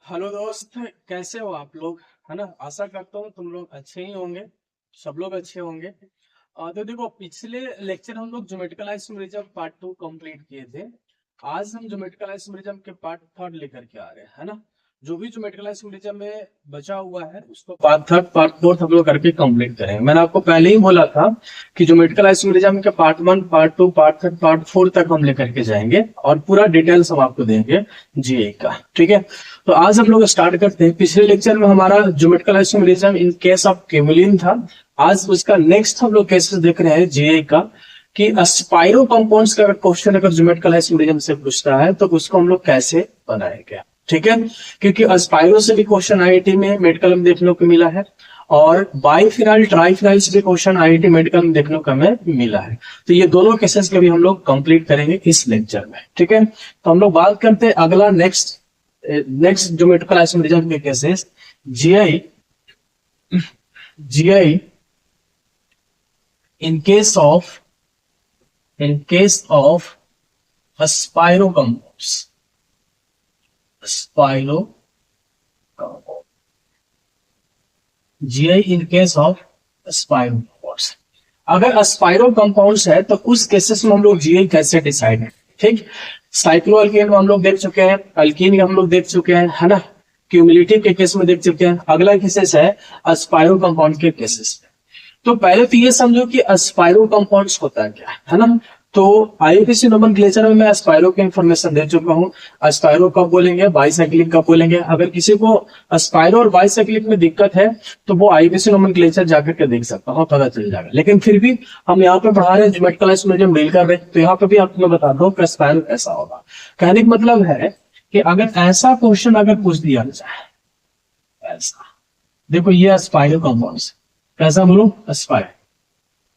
Hello दोस्त, कैसे हो आप लोग? है ना। आशा करता हूँ तुम लोग अच्छे ही होंगे। सब लोग अच्छे होंगे। तो देखो, पिछले लेक्चर हम लोग ज्योमेट्रिकल आइसोमेरिज्म पार्ट 2 कंप्लीट किए थे। आज हम ज्योमेट्रिकल आइसोमेरिज्म के पार्ट थर्ड लेकर के आ रहे हैं, है ना। जो भी ज्योमेट्रिकल आइसोमेरिज्म में बचा हुआ है उसको पार्ट थर्ड पार्ट फोर्थ हम लोग करके कंप्लीट करेंगे। मैंने आपको पहले ही बोला था कि ज्योमेट्रिकल आइसोमेरिज्म के part 1 part 2 part third part 4 तक हम लेकर के जाएंगे और पूरा डिटेल्स हम आपको देंगे जीए का। ठीक है। तो आज हम लोग स्टार्ट करते हैं। पिछले लेक्चर में हमारा geometrical isomerism in case of kaolin था। आज उसका नेक्स्ट हम लोग केसेस देख रहे हैं जीए का, कि स्पाइरो कंपाउंड्स का अगर क्वेश्चन अगर ज्योमेट्रिकल आइसोमेरिज्म से पूछता है तो उसको हम लोग कैसे बनाएंगे। ठीक है। क्योंकि स्पाइरो से भी क्वेश्चन आईआईटी में मेडिकल में देखने को मिला है और बाइफिनाइल ट्राइफिनाइल से भी क्वेश्चन आईआईटी मेडिकल में देखने को हमें मिला है। तो ये दोनों केसेस के भी हम लोग कंप्लीट करेंगे इस लेक्चर में। ठीक है। तो हम लोग बात करते हैं अगला नेक्स्ट ज्योमेट्रिकल आइसोमेरिज्म के cases GI GI in case of spiro compounds GI in case of spiro compounds। अगर स्पाइरो कंपाउंड्स है तो उस केसेस में हम लोग जीआई कैसे डिसाइड है। ठीक। साइक्लोअल्केन में हम लोग देख चुके हैं, अल्कीन हम लोग देख चुके हैं, है ना। क्यूमुलेटिव के केस में देख चुके हैं। अगला केसेस है स्पाइरो कंपाउंड के केसेस में। तो पहले तो ये समझो कि स्पाइरो कंपाउंड्स होता है क्या, है ना। तो आईयूपीएसी नोमेनक्लेचर में मैं स्पाइरो की इंफॉर्मेशन दे चुका हूँ। स्पाइरो कब बोलेंगे, बाइसाइक्लिक कब बोलेंगे। अगर किसी को स्पाइरो और बाइसाइक्लिक में दिक्कत है तो वो आईयूपीएसी नोमेनक्लेचर जाकर के देख सकता हूँ, पता चल जाएगा। लेकिन फिर भी हम यहाँ पे पढ़ा रहे हैं, ज्योमेट्रिकल आइसोमेरिज्म डील कर रहे हैं, तो यहाँ पे भी आपको मैं बता दूं कि स्पाइरो कैसा होगा। कहने का मतलब है कि अगर ऐसा क्वेश्चन अगर पूछ दिया जाए ऐसा, देखो ये स्पाइरो कंपाउंड्स, कैसा बोलो स्पाइरो।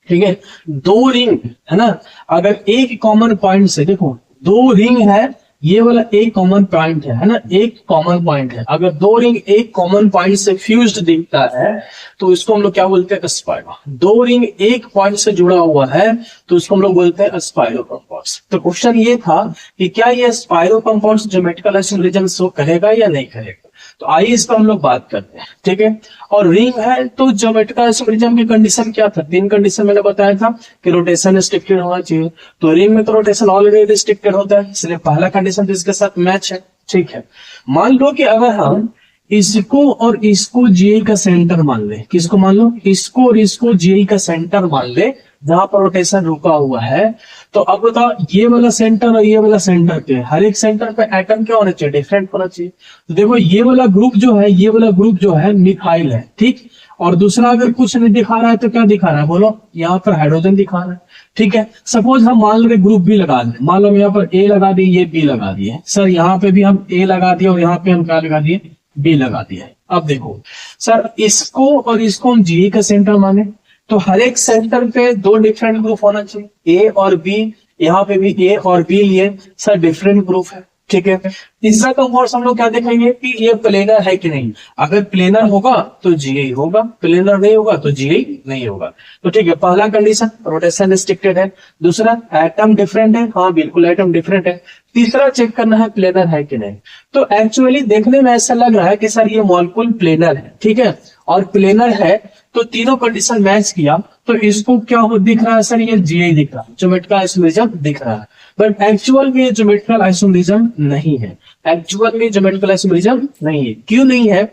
ठीक है। दो रिंग है ना, अगर एक कॉमन पॉइंट से, देखो दो रिंग है, ये वाला एक कॉमन पॉइंट है ना, एक कॉमन पॉइंट है। अगर दो रिंग एक कॉमन पॉइंट से फ्यूज्ड दिखता है तो इसको हम लोग क्या बोलते हैं, स्पाइरो। दो रिंग एक पॉइंट से जुड़ा हुआ है तो उसको हम लोग बोलते हैं स्पाइरो कंपाउंड्स। तो क्वेश्चन ये था कि क्या ये spiro compounds geometrical isomerism show करेगा या नहीं करेगा। तो आइए इस पर हम लोग बात करते हैं। ठीक है। और रिंग है तो ज्योमेट्रिकल आइसोमेरिज्म की कंडीशन क्या था, तीन कंडीशन मैंने बताया था कि रोटेशन रिस्ट्रिक्टेड होना चाहिए। तो रिंग में तो रोटेशन ऑलरेडी रिस्ट्रिक्टेड होता है, इसलिए पहला कंडीशन तो इसके साथ मैच है। ठीक है। मान लो कि अगर हम इसको और इसको जीआई का सेंटर मान ले, किसको मान लो, इसको और इसको जीआई का सेंटर मान ले जहां पर रोटेशन रुका हुआ है। तो अब बताओ, ये वाला सेंटर और ये वाला सेंटर पे, हर एक सेंटर पे एटम क्या होना चाहिए, डिफरेंट होना चाहिए। तो देखो ये वाला ग्रुप जो है, ये वाला ग्रुप जो है मिथाइल है। ठीक। और दूसरा अगर कुछ नहीं दिखा रहा है तो क्या दिखा रहा है, बोलो, यहाँ पर हाइड्रोजन दिखा रहा है। ठीक है। सपोज हम मान लो ग्रुप बी लगा दें, मान लो यहाँ पर ए लगा दिए, ये बी लगा दिए। सर यहाँ पे भी हम ए लगा दिए और यहाँ पे हम क्या लगा दिए, बी लगा दिया है। अब देखो सर, इसको और इसको हम जी का सेंटर माने तो हर एक सेंटर पे दो डिफरेंट ग्रुप होना चाहिए, ए और बी। यहाँ पे भी ए और बी लिए सर डिफरेंट ग्रुप है। ठीक है। तीसरा कंपाउंड हम लोग क्या देखेंगे कि ये प्लेनर है कि नहीं। अगर प्लेनर होगा तो जीआई होगा, प्लेनर नहीं होगा तो जीआई नहीं होगा। तो ठीक है, पहला कंडीशन रोटेशन रिस्ट्रिक्टेड है। दूसरा एटम डिफरेंट है, हाँ बिल्कुल एटम डिफरेंट है। तीसरा चेक करना है प्लेनर है कि नहीं। तो एक्चुअली देखने में ऐसा लग रहा है कि सर ये मॉलिक्यूल प्लेनर है। ठीक है। और प्लेनर है तो तीनों कंडीशन मैच किया तो इसको क्या दिख रहा है सर, ये जीआई दिख रहा है, ज्योमेट्रिकल आइसोमेरिज्म दिख रहा है। बट एक्चुअल में ज्योमेट्रिकल आइसोमेरिज्म नहीं है, एक्चुअल में ज्योमेट्रिकल आइसोमेरिज्म नहीं है। क्यों नहीं है,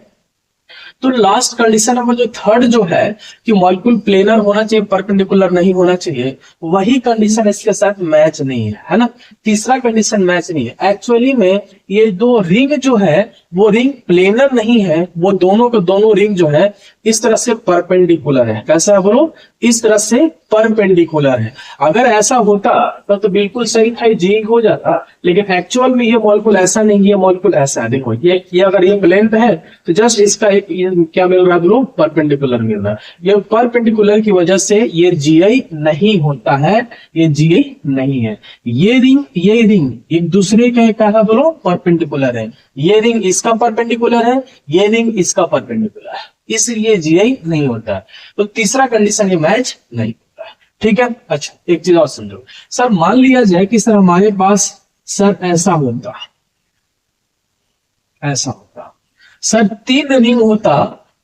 तो लास्ट कंडीशन नंबर जो थर्ड जो है कि मॉलिक्यूल प्लेनर होना चाहिए, परपेंडिकुलर नहीं होना चाहिए, वही कंडीशन इसके साथ मैच नहीं है ना। तीसरा कंडीशन मैच नहीं है। एक्चुअली में ये दो रिंग जो है वो रिंग प्लेनर नहीं है, वो दोनों के दोनों रिंग जो है इस तरह से परपेंडिकुलर है। कैसा है बोलो, इस तरह से परपेंडिकुलर है। अगर ऐसा होता तो बिल्कुल सही था, जी हो जाता। लेकिन एक्चुअल में ये मॉलिक्यूल ऐसा नहीं, ये मॉलिक्यूल ऐसा है। देखो ये अगर ये प्लेन है तो जस्ट इसका एक क्या मिल रहा है बोलो, परपेंडिकुलर मिल रहा है। ये परपेंडिकुलर की वजह से ये जीआई नहीं होता है, ये जीआई नहीं है। ये रिंग एक दूसरे का क्या है बोलो, परपेंडिकुलर है। ये रिंग इसका परपेंडिकुलर है, ये रिंग इसका परपेंडिकुलर है, इसलिए जीआई नहीं होता है। तो तीसरा कंडीशन ये मैच नहीं होता है। ठीक है। अच्छा एक चीज और समझो सर, मान लिया जाए कि सर हमारे पास सर ऐसा होता, सर 3 रिंग होता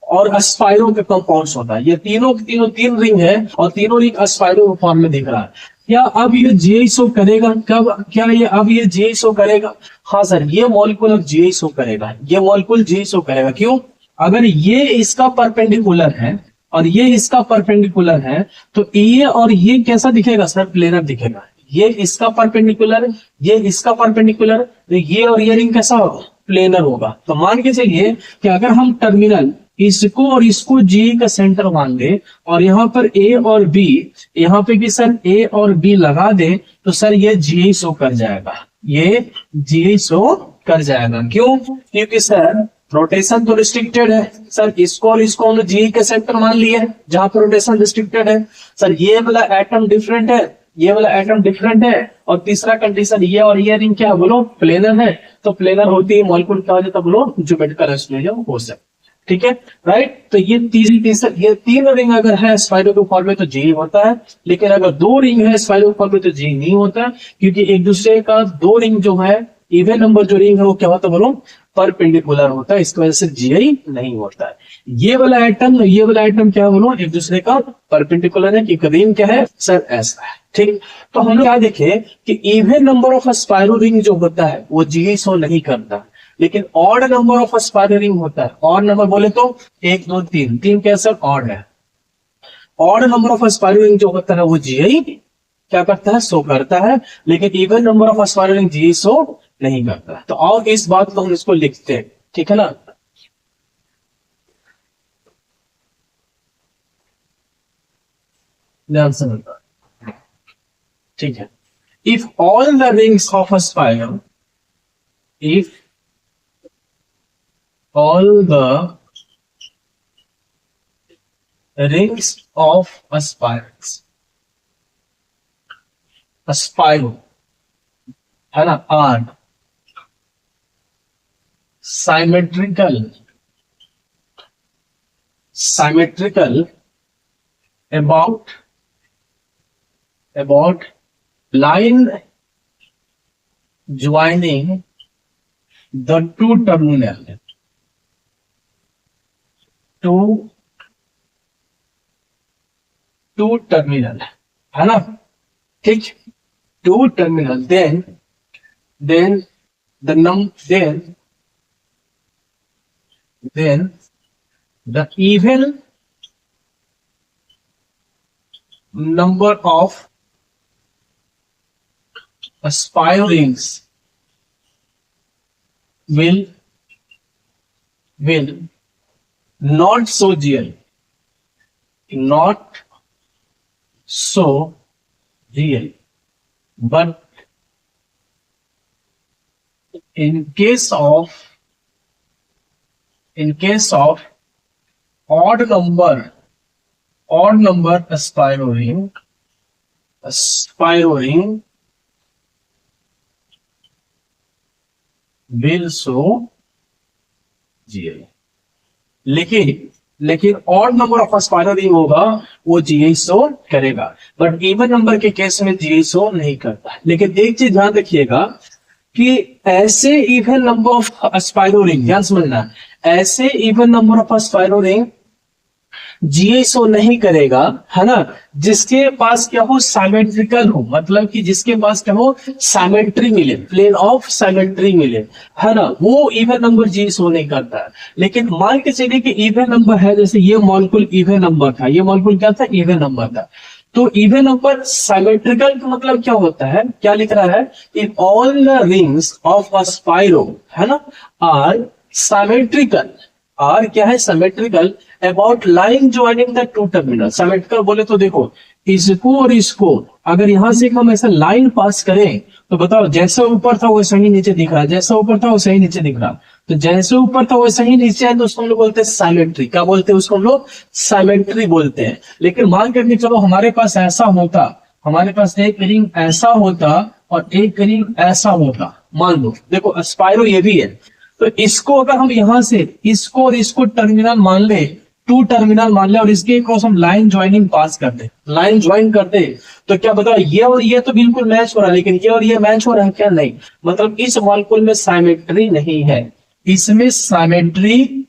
और स्पाइरो के कंपाउंड्स होता है, ये तीनों के तीनों 3 रिंग है और तीनों रिंग स्पाइरो फॉर्म में दिख रहा है। क्या अब ये जीआई शो करेगा? कब? क्या ये अब ये जीआई शो करेगा? हाँ सर, ये मॉलिक्यूल अब जीआई शो करेगा, ये मॉलिक्यूल जीआई शो करेगा। क्यों? अगर ये इसका परपेंडिकुलर है और ये इसका परपेंडिकुलर है तो ये और ये कैसा दिखेगा सर? प्लेनर दिखेगा। ये इसका परपेंडिकुलर, ये इसका परपेंडिकुलर, तो ये और ये रिंग कैसा होगा? प्लेनर होगा। तो मान के चलिए कि अगर हम टर्मिनल इसको और इसको जी का सेंटर मान ले और यहाँ पर ए और बी, यहाँ पे भी सर ए और बी लगा दे तो सर ये जी शो कर जाएगा, ये जी शो कर जाएगा। क्यों? क्योंकि सर रोटेशन तो रिस्ट्रिक्टेड है सर, इसको और इसको हमने जी के सेंटर मान लिया है जहां पर रोटेशन रिस्ट्रिक्टेड है। सर ये वाला एटम डिफरेंट है, ये वाला एटम डिफरेंट है, और तीसरा कंडीशन ये और ये रिंग क्या बोलो? प्लेनर है। तो प्लेनर होती है मॉलिक्यूल क्या हो जाता बोलो? ज्योमेट्रिकल एक्सक्लूजन हो सकता। ठीक है, राइट। तो ये ये 3 रिंग अगर है स्पाइरो के फॉर्म में तो जी होता है, लेकिन अगर 2 रिंग है स्पाइरो के फॉर्म में तो जी नहीं होता, क्योंकि एक दूसरे का 2 रिंग जो है इवन नंबर जो रिंग है वो क्या होता है बोलो? परपेंडिकुलर होता है, इसकी वजह से जीआई नहीं होता है। ये वाला एटम क्या बोलो? एक दूसरे का परपेंडिकुलर है, कि रिंग क्या है सर? ऐसा है। ठीक, तो हम क्या देखे कि even number of spiro ring जो होता है वो जीआई शो नहीं करता, लेकिन odd number of spiro ring होता है। ऑड नंबर बोले तो 1 2 3, 3 क्या सर? ऑड है। Odd number of spiro ring जो होता है वो जीआई क्या करता है? शो करता है, लेकिन even number of spiro ring GI show नहीं करता। तो और इस बात को हम इसको लिखते हैं, ठीक है ना? ध्यान से मिलता, ठीक है। If all the rings of a spiral, if all the rings of a spiral है ना, are symmetrical about line joining the two terminal two terminal है ना, ठीक। 2 terminal, then the even number of spiral rings will not so real, but in case of odd number spiral ring will show GI। लेकिन odd number of spiral ring होगा वो GI show करेगा, but even number के case में GI show नहीं करता। लेकिन एक चीज ध्यान रखिएगा कि ऐसे even number of spiral ring, ध्यान समझना, ऐसे even number of spiral ring GI show नहीं करेगा, है ना, जिसके पास क्या हो? साइमेट्रिकल हो, मतलब कि जिसके पास क्या हो? साइमेट्री मिले, प्लेन ऑफ साइमेट्री मिले, है ना, वो इवन नंबर जीआई शो नहीं करता है। लेकिन मान के चलिए कि इवन नंबर है, जैसे ये मॉलिक्यूल इवन नंबर था, ये मॉलिक्यूल क्या था? इवन नंबर था। तो इवन नंबर साइमेट्रिकल का मतलब क्या होता है? क्या लिख रहा है? In all the rings of a spiro, है ना, आर साइमेट्रिकल, आर क्या है? Symmetrical about line joining the two terminal. Symmetrical बोले तो देखो, इसको और इसको अगर यहां से हम ऐसा लाइन पास करें तो बताओ, जैसा ऊपर था वैसा ही नीचे दिख रहा है, जैसा ऊपर था वैसा ही नीचे दिख रहा, तो जैसे ऊपर था वैसा ही नीचे है, तो उसको हम लोग बोलते हैं साइमेट्री। क्या बोलते हैं उसको हम लोग? साइमेट्री बोलते हैं। लेकिन मान करके चलो हमारे पास ऐसा होता, हमारे पास एक रिंग ऐसा होता और एक रिंग ऐसा होता, मान लो, देखो स्पाइरो ये भी है, तो इसको अगर हम यहां से इसको और इसको टर्मिनल मान ले, 2 टर्मिनल मान ले, और इसके क्रॉस हम लाइन ज्वाइनिंग पास कर दे, लाइन ज्वाइन कर दे, तो क्या बताओ, ये और ये तो बिल्कुल मैच हो रहा है, लेकिन ये और ये मैच हो रहा है क्या? नहीं। मतलब इस मॉलिक्यूल में साइमेट्री नहीं है, इसमें साइमेट्री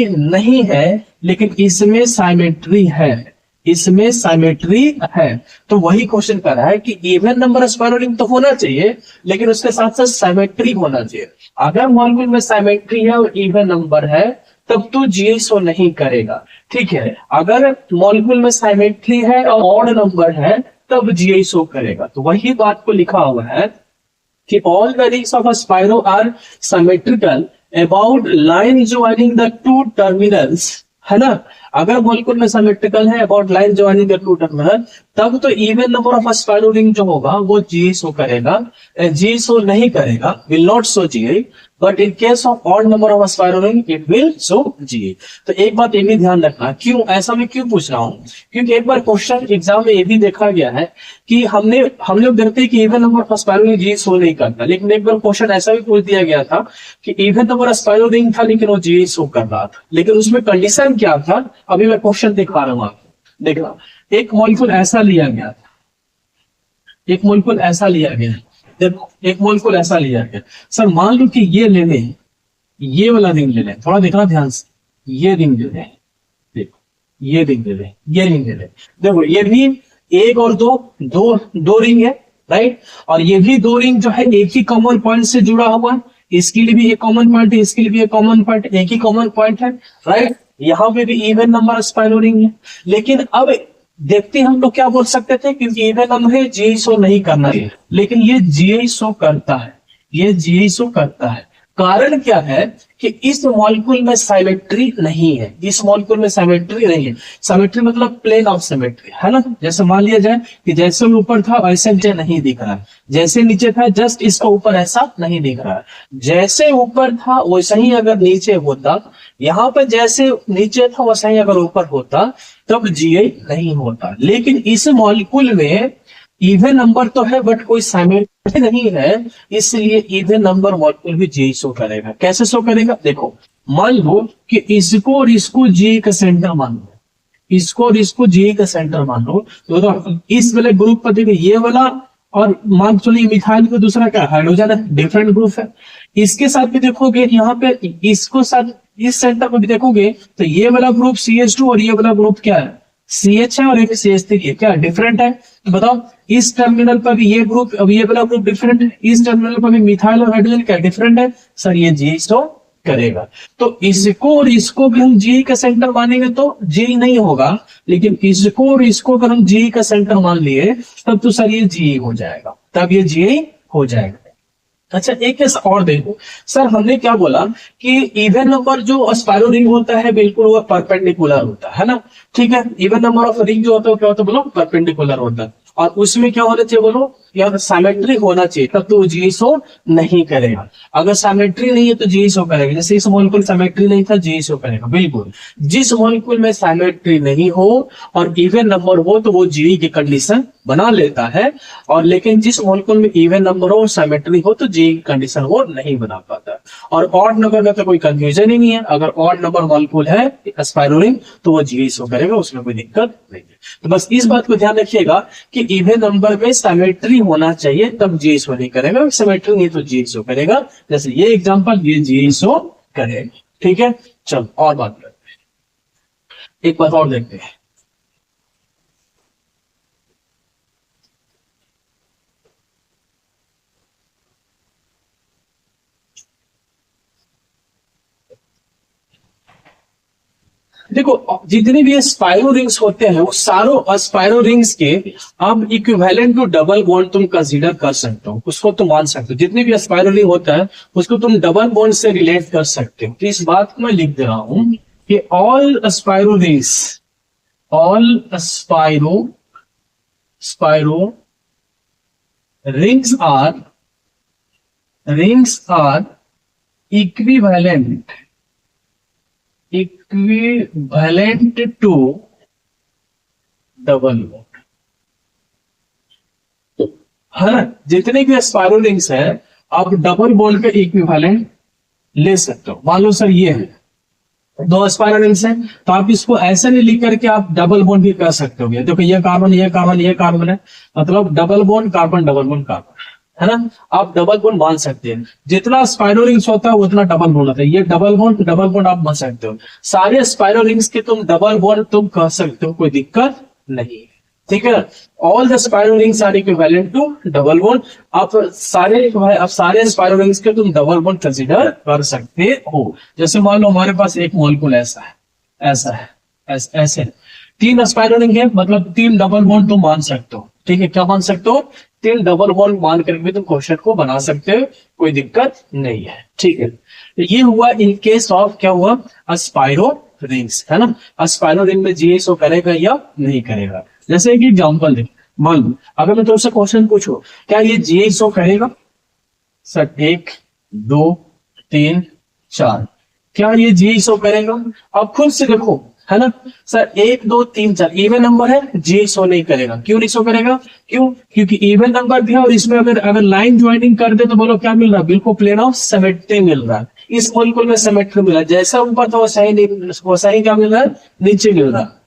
नहीं है, लेकिन इसमें साइमेट्री है, इसमें साइमेट्री है। तो वही क्वेश्चन कर रहा है कि इवन नंबर स्पाइरल रिंग तो होना चाहिए, लेकिन उसके साथ साथ साइमेट्री होना चाहिए। अगर मॉलिक्यूल में साइमेट्री है और इवन नंबर है तब तो GI शो नहीं करेगा, ठीक है। अगर मॉलिक्यूल में साइमेट्री है और ऑड नंबर है तब GI शो करेगा। तो वही बात को लिखा हुआ है कि all the rings of a spiro are symmetrical about line joining the two terminals, है ना। अगर मॉलिक्यूल में सिमेट्रिकल है about line joining the two terminal, तब तो even number of a spiro ring जो होगा वो GI शो करेगा। GI शो नहीं करेगा, will not show GI, but in case of odd number of spiro ring it will show GI। तो एक बात ये भी ध्यान रखना, क्यों ऐसा मैं क्यों पूछ रहा हूं, क्योंकि एक बार क्वेश्चन एग्जाम में ये भी देखा गया है कि हम लोग देखते हैं कि even number of spiro ring GI show नहीं करता, लेकिन एक बार क्वेश्चन ऐसा भी पूछ दिया गया था कि even number of spiro ring था लेकिन वो GI शो कर रहा था, लेकिन उसमें कंडीशन क्या था, अभी मैं क्वेश्चन दिखा रहा हूं आपको। देखना, एक मॉलिक्यूल ऐसा लिया गया था, एक मॉलिक्यूल ऐसा लिया गया, देखो एक मॉलिक्यूल ऐसा लिया गया। सर मान लो कि ये ले लें, ये वाला रिंग ले लें, थोड़ा देखना ध्यान से, ये रिंग ले लें, देखो ये रिंग ले लें, ये रिंग ले लें, देखो ये भी एक और दो रिंग है, राइट। और ये भी दो रिंग जो है एक ही कॉमन पॉइंट से जुड़ा हुआ है, इसके लिए भी एक कॉमन पॉइंट है, इसके लिए भी एक कॉमन पॉइंट, एक ही कॉमन पॉइंट है, राइट। यहाँ पे भी इवन नंबर स्पाइरो रिंग है, लेकिन अब देखते हैं हम लोग क्या बोल सकते थे, क्योंकि इवन नंबर है GI शो नहीं करना है, लेकिन ये GI शो करता है, ये GI शो करता है। कारण क्या है कि इस मॉलिक्यूल में सिमेट्री नहीं है, इस मॉलिक्यूल में सिमेट्री नहीं है। सिमेट्री मतलब प्लेन ऑफ सिमेट्री, है ना। जैसे मान लिया जाए कि जैसे ऊपर था वैसे नीचे नहीं दिख रहा है, जैसे नीचे था जस्ट इसका ऊपर ऐसा नहीं दिख रहा है, जैसे ऊपर था वैसा ही अगर नीचे होता, यहाँ पर जैसे नीचे था वैसा ही अगर ऊपर होता तब GI नहीं होता। लेकिन इस मॉलिक्यूल में इवन नंबर तो है बट कोई साइमेट्री नहीं है, इसलिए इवन नंबर मॉलिक्यूल भी GI शो करेगा। कैसे शो करेगा, देखो मान लो कि इसको और इसको GI का सेंटर मान लो, इसको और इसको GI का सेंटर मान लो, तो इस वाले ग्रुप पर देखिए ये वाला, और मान चलिए मिथाइल को दूसरा क्या हाइड्रोजन है, डिफरेंट ग्रुप है। इसके साथ भी देखोगे यहाँ पे इसको साथ इस सेंटर को भी देखोगे तो ये वाला ग्रुप CH2 और ये वाला ग्रुप क्या है CH है, और एक CH3 है, क्या डिफरेंट है। तो बताओ इस टर्मिनल पर भी ये ग्रुप, अब ये वाला ग्रुप डिफरेंट है, इस टर्मिनल पर भी मिथाइल और हाइड्रोजन क्या डिफरेंट है, सर ये GI शो करेगा। तो इसको और इसको भी हम GI का सेंटर मानेंगे तो GI नहीं होगा, लेकिन इसको और इसको अगर हम GI का सेंटर मान लिए तब तो सर ये GI हो जाएगा, तब ये GI हो जाएगा। अच्छा एक केस और देखो, सर हमने क्या बोला कि इवन नंबर जो स्पाइरो रिंग होता है बिल्कुल वो परपेंडिकुलर होता है ना, ठीक है। इवन नंबर ऑफ रिंग जो होता है क्या होता है बोलो, परपेंडिकुलर होता है, और उसमें क्या होना चाहिए बोलो, या सिमेट्री होना चाहिए, तब तो GI शो नहीं करेगा। अगर सिमेट्री नहीं है तो GI शो करेगा, जैसे इस मॉलिक्यूल सिमेट्री नहीं था GI शो करेगा। बिल्कुल जिस मॉलिक्यूल में सिमेट्री नहीं हो और इवन नंबर हो तो वो GI की कंडीशन बना लेता है, और लेकिन जिस मॉलिक्यूल में इवन नंबर हो और सिमेट्री हो तो GI कंडीशन वो नहीं बना पाता। और ऑड नंबर में तो कोई कंफ्यूजन ही नहीं है, अगर ऑड नंबर मॉलिक्यूल है स्पाइरो रिंग तो वो GI शो करेगा, उसमें कोई दिक्कत नहीं है। तो बस इस बात को ध्यान रखिएगा कि इवन नंबर में सिमेट्री होना चाहिए तब GI शो नहीं करेगा, सिमेट्री नहीं तो GI शो करेगा। जैसे ये एग्जांपल, ये GI शो करेगा, ठीक है। चलो और बात करते हैं, एक बात और देखते हैं। देखो जितने भी स्पाइरो रिंग्स होते हैं वो सारों स्पाइरो रिंग्स के आप इक्विवेलेंट टू डबल बॉन्ड तुम कंसीडर कर सकते हो, उसको तुम मान सकते हो। जितने भी स्पाइरो रिंग होता है उसको तुम डबल बॉन्ड से रिलेट कर सकते हो। तो इस बात को मैं लिख दे रहा हूं कि all spiro rings are equivalent to double bond, है ना। जितने भी स्पाइरो रिंग्स है आप डबल बॉन्ड का इक्विवेलेंट ले सकते हो। मान लो सर ये है दो स्पाइरो रिंग्स है, तो आप इसको ऐसे नहीं लिख करके आप डबल बॉन्ड भी कर सकते हो। देखो ये कार्बन ये कार्बन ये कार्बन है, मतलब double bond carbon double bond carbon, है ना, आप डबल बॉन्ड बांध सकते हैं। जितना स्पाइरो रिंग्स होता है उतना डबल बॉन्ड होता है। ये डबल बॉन्ड आप बांध सकते हो। सारे स्पाइरो रिंग्स के तुम डबल बॉन्ड तुम कह सकते हो, कोई दिक्कत नहीं है, ठीक है ना। All the spiro rings are equivalent to double bond. आप सारे स्पाइरो रिंग्स के तुम डबल बॉन्ड कंसीडर कर सकते हो। जैसे मान लो हमारे पास एक मॉलिक्यूल ऐसा है, ऐसा है, ऐसे 3 स्पाइरो रिंग है, मतलब 3 डबल बॉन्ड तुम मान सकते हो, ठीक है। क्या मान सकते हो? 3 डबल बॉन्ड मान करके भी तुम क्वेश्चन को बना सकते हो, कोई दिक्कत नहीं है, ठीक है। तो ये हुआ इन केस ऑफ, क्या हुआ, स्पाइरो रिंग्स, है ना। स्पाइरो रिंग में जीए शो करेगा या नहीं करेगा। जैसे एक एग्जांपल दे, मान लो अगर मैं तुमसे क्वेश्चन पूछूं, क्या ये जीए शो करेगा? सर 1 2 3 4, क्या ये जीए शो करेगा? आप खुद से देखो, है ना। सर 1 2 3 4 इवन नंबर है, जी शो नहीं करेगा। क्यों नहीं शो करेगा? क्यों? क्योंकि इवन नंबर दिया और इसमें अगर लाइन ज्वाइनिंग कर दे तो बोलो क्या मिल रहा है? बिल्कुल प्लेन ऑफ सिमेट्री मिल रहा है। इस मॉलिक्यूल में सिमेट्री मिला, जैसा ऊपर था वैसा ही क्या मिल रहा है? नीचे मिल रहा है।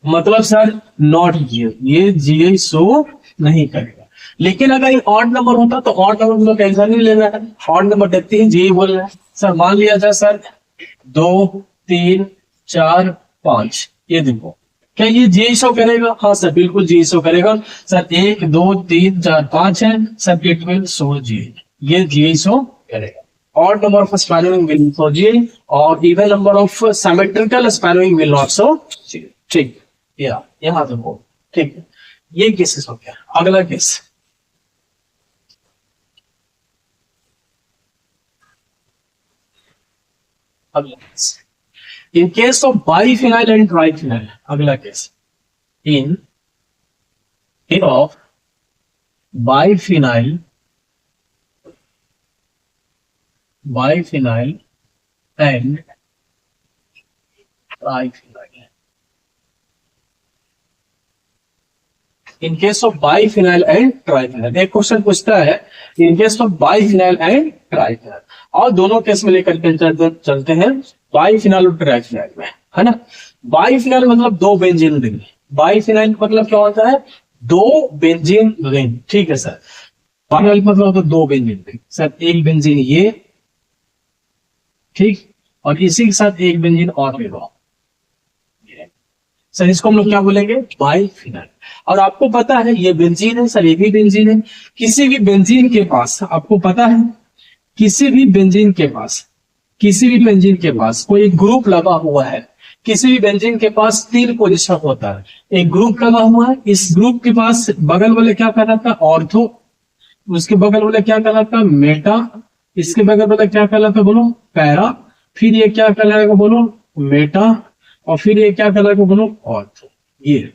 मतलब सर नॉट ये जी शो नहीं करेगा। लेकिन अगर ये ऑड नंबर होता तो ऑड नंबर में टेंशन नहीं लेना है, ऑड नंबर देखते ही जी बोल रहा है। सर मान लिया जाए सर 2 3 4 5, ये देखो, क्या ये जी शो करेगा? हाँ सर बिल्कुल जी शो करेगा। सर 1 2 3 4 5 है, सर इट विल शो जी, ये जी शो करेगा। odd number of sparrowing will show G और even number of symmetrical sparrowing will not show G। ठीक, यहाँ देखो, ठीक है। ये केसेस हो गया। अगला केस, अगला case, in case of biphenyl and triphenyl. अगला case, in of biphenyl and triphenyl. In case of biphenyl and triphenyl, एक क्वेश्चन पूछता है in case of biphenyl and triphenyl, और दोनों केस में लेकर के चलते हैं बाइफिनाइल और ट्राइफिनाइल में, है ना। बाइफिनाइल मतलब 2 बेंजीन रिंग, बाइफिनाइल मतलब क्या होता है? 2 बेंजीन रिंग, ठीक है सर। बाइफिनाइल मतलब होता है 2 बेंजीन रिंग। सर एक बेंजीन ये, ठीक, और इसी के साथ एक बेंजीन और मिला, सर इसको हम लोग क्या बोलेंगे? बाइफिनाइल। और आपको पता है ये बेंजीन है सर, ये भी बेंजीन है। किसी भी बेंजीन के पास, आपको पता है किसी भी बेंजीन के पास कोई ग्रुप लगा हुआ है, किसी भी बेंजीन के पास 3 पोजीशन होता है। एक ग्रुप लगा हुआ है, इस ग्रुप के पास बगल वाले क्या कहलाता है? ऑर्थो, उसके बगल वाले क्या कहलाता है? मेटा, इसके बगल वाले क्या कहलाता है? बोलो पैरा, फिर ये क्या कहलाएगा? बोलो मेटा, और फिर ये क्या कहलाएगा? बोलो ऑर्थो। ये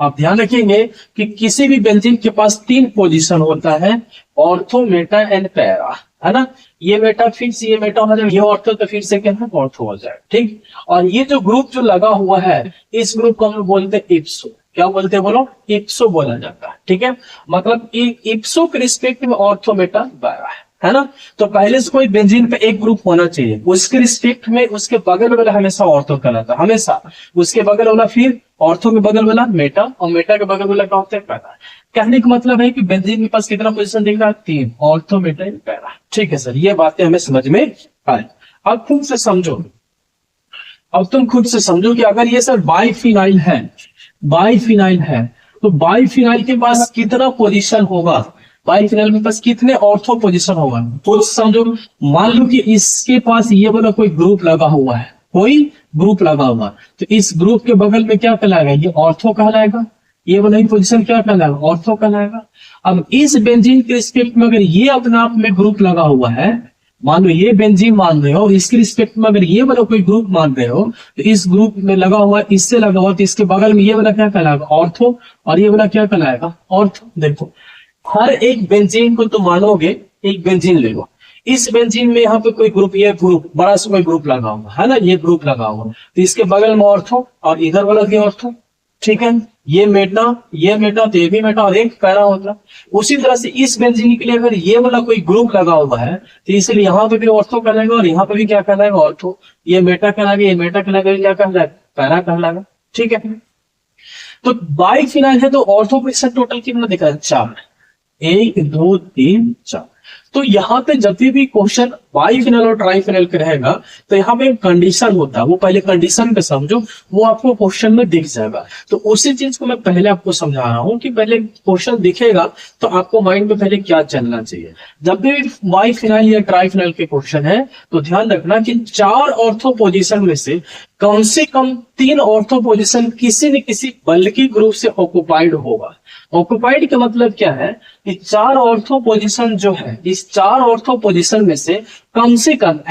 आप ध्यान रखेंगे कि किसी भी बेंजीन के पास 3 पोजीशन होता है, ऑर्थो, मेटा एंड पैरा, है ना। ये मेटा फिर से ये मेटा हो जाए, ये ऑर्थो, तो फिर से क्या है? ऑर्थो हो जाए, ठीक। और ये जो ग्रुप जो लगा हुआ है, इस ग्रुप को हम लोग बोलते हैं इप्सो। क्या बोलते हैं? बोलो इप्सो बोला जाता है, ठीक है। मतलब इप्सो के रिस्पेक्ट में ऑर्थो, मेटा, पैरा है ना। तो पहले से कोई बेंजीन पे एक ग्रुप होना चाहिए, उसके रिस्पेक्ट में उसके बगल वाला हमेशा ऑर्थो कहलाता है, हमेशा। उसके बगल वाला फिर ऑर्थो के बगल वाला मेटा, और मेटा के बगल वाला क्या होता है? पैरा। कहने का मतलब है कि बेंजीन के पास कितना पोजीशन दिख रहा है? 3, ऑर्थो, मेटा, पैरा, ठीक है सर। ये बातें हमें समझ में आए। अब खुद से समझो, अब तुम खुद से समझो कि अगर ये सर बाइफिनाइल है तो बाइफिनाइल के पास कितना पोजीशन होगा? बाइफिनाइल के पास कितने ऑर्थो पोजीशन होगा? खुद समझो। मान लो कि इसके पास ये वाला कोई ग्रुप लगा हुआ है, तो इस ग्रुप के बगल में क्या कहलाएगा? ये ऑर्थो कहलाएगा। ये वाला ही पोजीशन क्या कहलाएगा? ऑर्थो कहलाएगा। अब इस बेंजीन के रिस्पेक्ट में अगर ये अपने आप में ग्रुप लगा हुआ है, मान लो ये बेंजीन मान रहे हो, इसके रिस्पेक्ट में अगर ये वाला कोई ग्रुप मान रहे हो, तो इस ग्रुप में लगा हुआ, इससे लगा हुआ, तो इसके बगल में ये वाला क्या कहलाएगा? ऑर्थो, और ये वाला क्या कहलाएगा? ऑर्थो। देखो हर एक बेंजीन को तुम मानोगे, एक बेंजीन ले लो, इस बेंजीन में यहाँ पे कोई ग्रुप, ये ग्रुप बड़ा सा कोई ग्रुप लगा हुआ है ना, ये ग्रुप लगा हुआ, तो इसके बगल में ऑर्थो और इधर वाला भी ऑर्थो, ठीक है। ये मेटा, तो ये भी मेटा, और एक पैरा होता। उसी तरह से इस बेंजीन के लिए अगर ये वाला कोई ग्रुप लगा हुआ है, तो इसलिए यहाँ पे भी ऑर्थो कहलाएगा, और यहाँ पे भी क्या कहलाएगा? ऑर्थो। ये मेटा कहलाएगा, ये मेटा कहलाएगा, क्या कहलाएगा? पैरा कहलाएगा, ठीक है। तो बाइफिनाइल है तो ऑर्थो पोजीशन टोटल कितना दिखा है? 4। 1 2 3 4। तो यहाँ पे जब भी क्वेश्चन बाइफिनल और ट्राइफिनल का रहेगा तो यहाँ पे एक कंडीशन होता है, वो पहले कंडीशन पे समझो, वो आपको क्वेश्चन में दिख जाएगा। तो उसी चीज को मैं पहले आपको समझा रहा हूँ कि पहले क्वेश्चन दिखेगा तो आपको माइंड में पहले क्या चलना चाहिए। जब भी बाइफिनल या ट्राइफिनल के क्वेश्चन है तो ध्यान रखना कि 4 ऑर्थो पोजिशन में से कम 3 ऑर्थो पोजिशन किसी न किसी बल्कि ग्रुप से ऑक्युपाइड होगा। ऑक्युपाइड का मतलब क्या है कि 4 ऑर्थो पोजीशन जो है, इस 4 ऑर्थो पोजीशन में से कम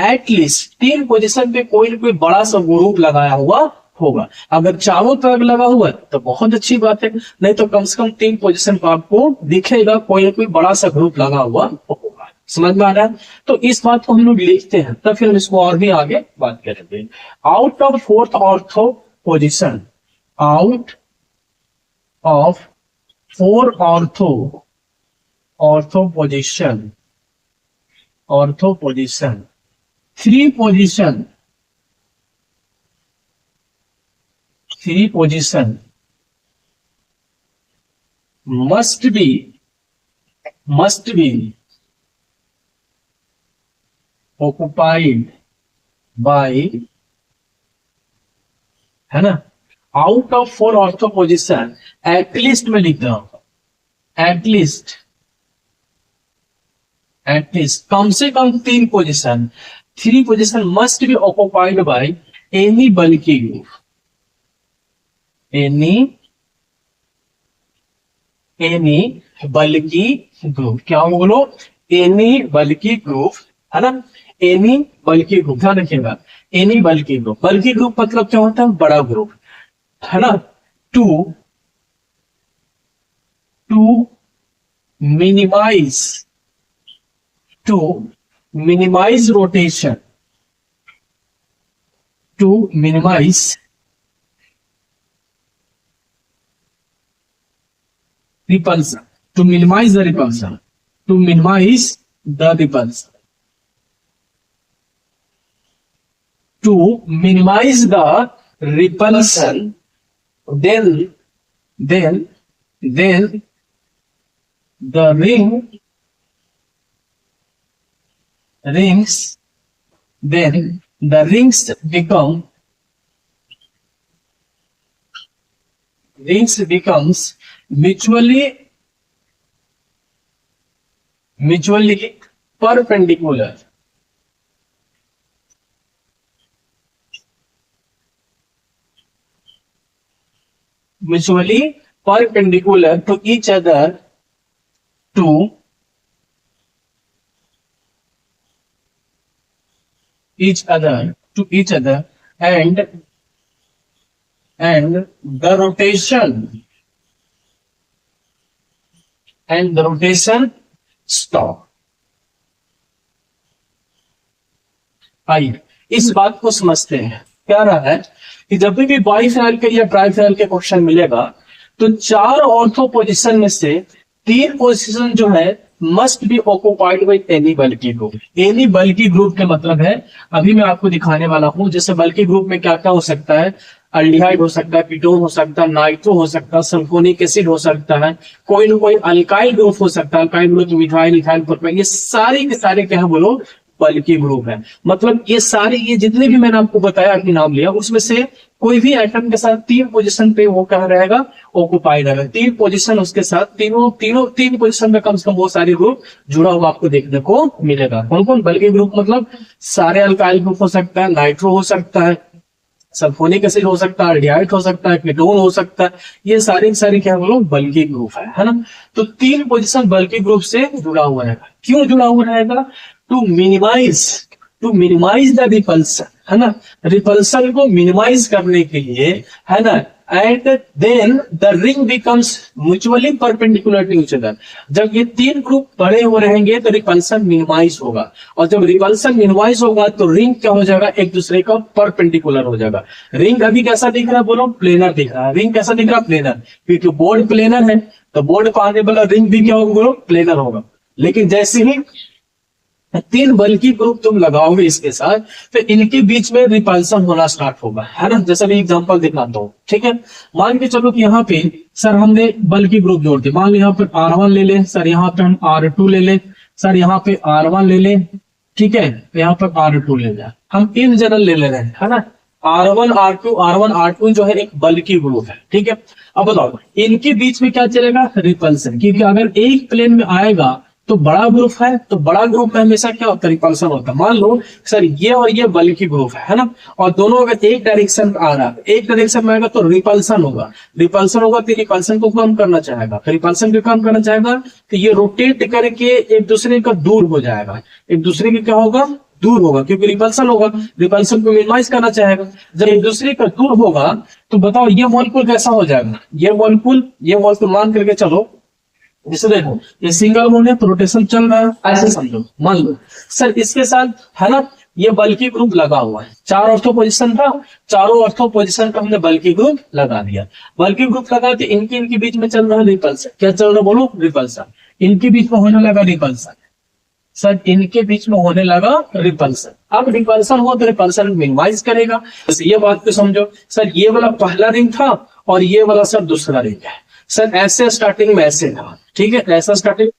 एटलीस्ट 3 पोजीशन पे कोई ना कोई बड़ा सा ग्रुप लगाया हुआ होगा। अगर चारों तरफ लगा हुआ है तो बहुत अच्छी बात है, नहीं तो कम से कम 3 पोजीशन पर आपको दिखेगा कोई ना कोई बड़ा सा ग्रुप लगा हुआ होगा। समझ में आ रहा है? तो इस बात को हम लोग लिखते हैं, तब फिर हम इसको और भी आगे बात करेंगे। Out of 4th ortho position, out of 4 ortho position, 3 position must be occupied by, है ना, out of 4 ortho position, at least में लिख रहा हूं, एटलीस्ट कम से कम 3 position, 3 position must be occupied by any बल्कि ग्रुप, एनी बल्कि ग्रुप, क्या बोलो, एनी बल्कि ग्रुप, है ना, एनी बल्कि ग्रुप, ध्यान रखिएगा, एनी बल्कि ग्रुप मतलब क्या होता है, बड़ा ग्रुप, है ना। To minimize rotation, to minimize repulsion, to minimize the repulsion, to minimize the repulsion, to minimize the repulsion, then the rings becomes mutually perpendicular, to each other, and the rotation stop। आइए इस बात को समझते हैं। क्या रहा है कि जब भी बाइफिनल के या ट्राइफिनल के क्वेश्चन मिलेगा तो 4 ऑर्थो पोजीशन में से 3 पोजीशन जो है must be occupied by any बल्कि ग्रुप। एनी बल्कि ग्रुप का मतलब है, अभी मैं आपको दिखाने वाला हूं, जैसे बल्कि ग्रुप में क्या क्या हो सकता है, अल्डिहाइड हो सकता है, कीटोन हो सकता है, नाइट्रो हो सकता है, सल्फोनिक एसिड हो सकता है, कोई ना कोई अल्काइल ग्रुप हो सकता है, alkyl group methyl, ethyl, propane, ये सारे के सारे क्या है बोलो, बल्कि ग्रुप है। मतलब ये सारे, ये जितने भी मैंने आपको बताया कि नाम लिया, उसमें से कोई भी एटम के साथ 3 पोजीशन पे वो क्या रहेगा, ऑक्युपाइड रहेगा। 3 पोजीशन उसके साथ, तीन पोजीशन में कम से कम वो सारे ग्रुप जुड़ा हुआ आपको देखने को मिलेगा। कौन कौन बल्कि ग्रुप, मतलब सारे अल्काइल ग्रुप हो सकता है, नाइट्रो हो सकता है, सल्फोनिक एसिड हो सकता है, अल्डिहाइड हो सकता है, कीटोन हो सकता है, ये सारे क्या बोलो, बल्कि ग्रुप है ना। तो 3 पोजीशन बल्कि ग्रुप से जुड़ा हुआ रहेगा। क्यों जुड़ा हुआ रहेगा, टू मिनिमाइज द रिपल्सन, है ना, रिपल्सन को मिनिमाइज करने के लिए, है ना, and then the ring becomes mutually perpendicular to each other. जब ये 3 ग्रुप बड़े हो रहेंगे तो रिपल्सन मिनिमाइज होगा, और जब रिपल्सन मिनिमाइज होगा तो रिंग क्या हो जाएगा, एक दूसरे का परपेंडिकुलर हो जाएगा। रिंग अभी कैसा दिख रहा है बोलो, प्लेनर दिख रहा है। रिंग कैसा दिख रहा है, प्लेनर, क्योंकि बोर्ड प्लेनर है तो बोर्ड को आने वाला रिंग भी क्या होगा बोलो, प्लेनर होगा। लेकिन जैसे ही तीन बल्कि ग्रुप तुम लगाओगे इसके साथ, तो इनके बीच में रिपल्सन होना स्टार्ट होगा, है ना। जैसे मैं एग्जांपल दिखाता हूँ, ठीक है। मान के चलो कि यहाँ पे सर हमने बल्कि ग्रुप जोड़ दिया, मान लो यहाँ पे R1 ले लें सर, यहाँ पे हम R2 ले लें सर, यहाँ पे R1 ले लें, ठीक है, यहाँ पे R2 ले लें, हम इन जनरल ले रहे हैं, है ना। R1 R2 जो है एक बल्कि ग्रुप है, ठीक है। अब बताओ इनके बीच में क्या चलेगा, रिपल्सन, क्योंकि अगर एक प्लेन में आएगा तो बड़ा ग्रुप है, तो बड़ा ग्रुप में हमेशा क्या होता है, रिपल्सन होता है। मान लो सर ये और ये बल्कि ग्रुप है ना, और दोनों अगर एक डायरेक्शन में आ रहा है, एक डायरेक्शन में आएगा तो रिपल्सन होगा, रिपल्सन होगा तो रिपल्सन को कम करना चाहेगा, रिपल्सन को कम करना चाहेगा तो ये रोटेट करके एक दूसरे का दूर हो जाएगा, एक दूसरे के क्या होगा, दूर होगा, क्योंकि रिपल्सन होगा, रिपल्सन को मिनिमाइज करना चाहेगा। जब एक दूसरे का दूर होगा तो बताओ ये मॉलिक्यूल कैसा हो जाएगा, ये मॉलिक्यूल मान करके चलो, जैसे देखो ये सिंगल बॉन्ड है तो रोटेशन चल रहा है, ऐसे समझो। मान लो सर इसके साथ, है ना, ये बल्कि ग्रुप लगा हुआ है, 4 ऑर्थो पोजीशन था, चारों ऑर्थो पोजीशन का हमने बल्कि ग्रुप लगा दिया। बल्कि ग्रुप लगा के इनके बीच में चल रहा है रिपल्सन, क्या चल रहा है बोलो, रिपल्सन। इनके बीच में होने लगा रिपल्सन सर, इनके बीच में होने लगा रिपल्सन। अब रिपल्सन हुआ तो रिपल्सन मिनिमाइज करेगा। जैसे ये बात को समझो सर, ये वाला पहला रिंग था और ये वाला सर दूसरा रिंग है सर, ऐसे स्टार्टिंग में ऐसे था, ठीक है, ऐसा स्टार्टिंग।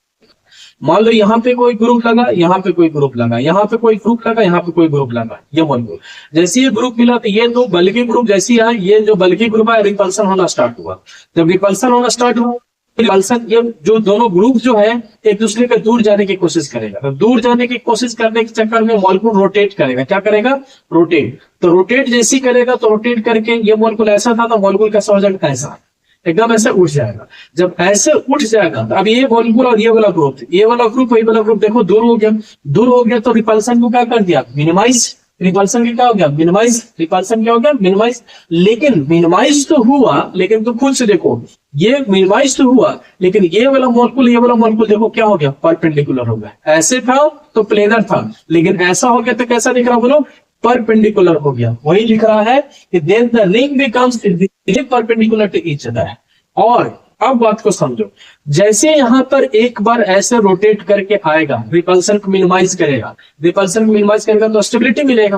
मान लो यहाँ पे कोई ग्रुप लगा, यहाँ पे कोई ग्रुप लगा, यहाँ पे कोई ग्रुप लगा, यहाँ पे कोई ग्रुप लगा, ये मॉलिक्यूल जैसे ये ग्रुप मिला तो ये दो बल्कि ग्रुप जैसी आए, ये जो बल्कि ग्रुप है रिपल्सन होना स्टार्ट हुआ। जब रिपल्सन होना स्टार्ट हुआ, रिपल्सन ये जो दोनों ग्रुप जो है एक दूसरे के दूर जाने की कोशिश करेगा, तो दूर जाने की कोशिश करने के चक्कर में मॉलिक्यूल रोटेट करेगा, क्या करेगा, रोटेट। तो रोटेट जैसी करेगा तो रोटेट करके ये मॉलिक्यूल ऐसा था तो मॉलिक्यूल कैसा हो जाएगा, ऐसा एकदम ऐसे उठ जाएगा। जब ऐसे उठ जाएगा तो अब ये मॉलिक्यूल और ये वाला ग्रुप, ये वाला ग्रुप देखो दूर हो गया, तो रिपल्सन को क्या कर दिया, मिनिमाइज। रिपल्सन क्या हो गया, मिनिमाइज। रिपल्सन क्या हो गया, मिनिमाइज। लेकिन मिनिमाइज तो हुआ, लेकिन तुम खुद से देखो, ये मिनिमाइज तो हुआ, लेकिन ये वाला मॉलिक्यूल देखो क्या हो गया, परपेंडिकुलर हो गया। ऐसे था तो प्लेनर था, लेकिन ऐसा हो गया तो कैसा दिख रहा, बोलो, परपेंडिकुलर हो गया। वही लिख रहा है कि then the ring becomes perpendicular to each other. और अब बात को समझो, जैसे यहां पर एक बार ऐसे रोटेट करके आएगा, रिपल्सन को मिनिमाइज करेगा, तो स्टेबिलिटी मिलेगा,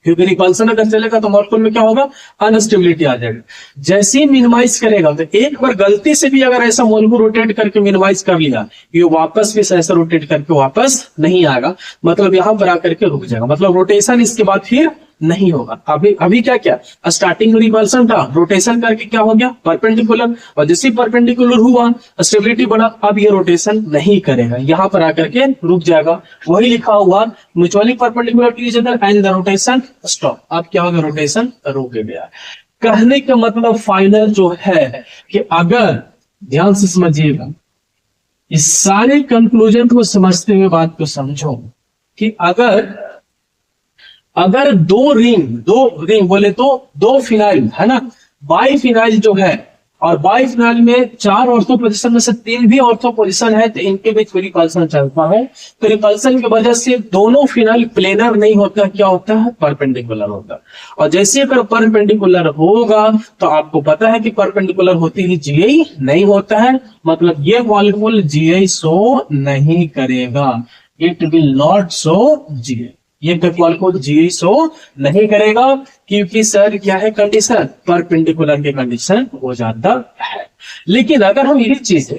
क्योंकि रिपल्सन अगर चलेगा तो मॉलिक्यूल में क्या होगा, अनस्टेबिलिटी आ जाएगा। जैसे ही मिनिमाइज करेगा तो एक बार गलती से भी अगर ऐसा मॉलिक्यूल रोटेट करके मिनिमाइज कर लिया, ये वापस भी ऐसा रोटेट करके वापस नहीं आएगा, मतलब यहां पर आकर के रुक जाएगा, मतलब रोटेशन इसके बाद फिर नहीं होगा। अभी क्या स्टार्टिंग रिपल्सन था, रोटेशन करके क्या हो गया, परपेंडिकुलर, और जैसे परपेंडिकुलर हुआ स्टेबिलिटी बढ़ा, अब ये रोटेशन नहीं करेगा, यहां पर आकर के रुक जाएगा। वही लिखा हुआ mutually perpendicular to each other and the rotation stop. अब क्या होगा, रोटेशन रुक गया। कहने का मतलब फाइनल जो है कि अगर ध्यान से समझिएगा, इस सारे कंक्लूजन को समझते हुए बात को समझो कि अगर दो रिंग बोले तो दो फिनाइल, है ना, बाई फिनाइल जो है, और बाई फिनाइल में 4 ऑर्थो पोजीशन में से 3 भी ऑर्थो पोजीशन है, तो इनके बीच रिपल्सन चलता है। तो रिपल्सन की वजह से दोनों फिनाइल प्लेनर नहीं होता, क्या होता है, परपेंडिकुलर होता है। और जैसे अगर परपेंडिकुलर होगा तो आपको पता है कि परपेंडिकुलर होती ही जीआई नहीं होता है, मतलब ये मॉलिक्यूल जीआई शो नहीं करेगा, it will not show GI, ये मॉलिक्यूल जीआई शो नहीं करेगा, क्योंकि सर क्या है कंडीशन, परपेंडिकुलर की कंडीशन हो जाता है। लेकिन अगर हम यही चीज